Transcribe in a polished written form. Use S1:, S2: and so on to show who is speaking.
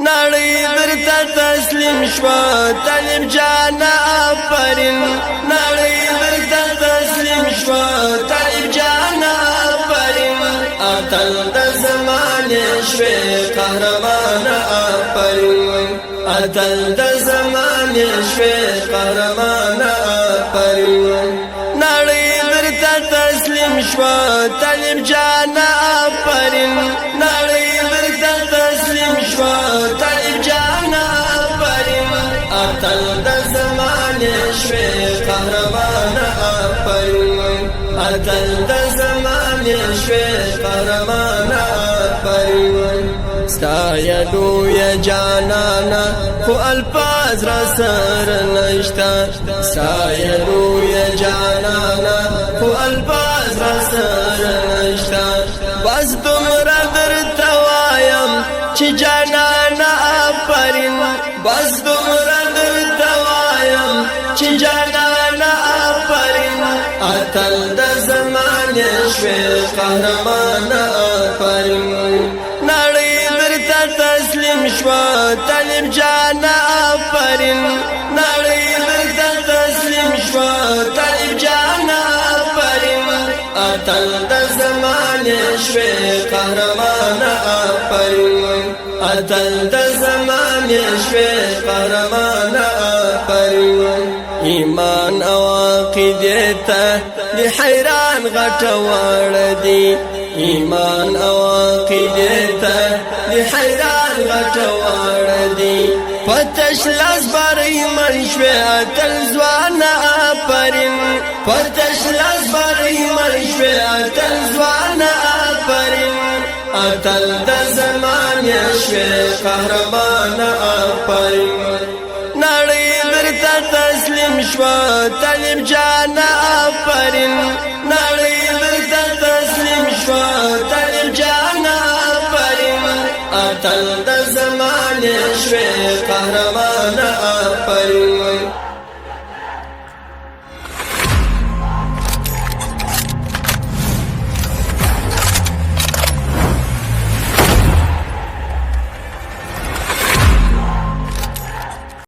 S1: نړۍ درته تسلیم شوه طالب جانا آفرین نړۍ درته تسلیم شوه طالب جانا آفرین اتل د زمانې شوې قهرمان آفرین اتل د زمانې شوې قهرمان آفرین نړۍ درته تسلیم شوه طالب جانا آفرین نړۍ درته تسلیم شوه طالب جانا آفرین اتل د زمانې شوې قهرمان آفرین اتل د زمانې شوې قهرمان آفرین ستا یادو یا جانانا خو الفاظ را سر نشتا ستا یادو یا جانانا خو الفاظ را سر نشتا بس تمرا درتا وایم چې جانانا آفرین بس تمرا درتا وایم چې جانانا آفرین اتل د زمانې شوې قهرمان آفرین نړۍ درته تسلیم شوه طالب جانا آفرین نړۍ درته تسلیم شوه طالب جانا آفرین اتل د زمانې شوې قهرمان آفرین اتل د زمانې شوې قهرمان آفرین ایمان او عقیدې ته د حیران غټه وړه دي ایمان او عقیدې ته د حیران غټه وړه دي پتش لاس بارې من شوې اتل ځوان آفرین پتش لاس بارې من شوې اتل ځوان آفرین اتل د زمانې شوې قهرمان آفرین نړۍ درته تسلیم شوه طالب جانا آفرین نړۍ درته تسلیم شوه طالب جانا آفرین اتل د زمانې شوې قهرمان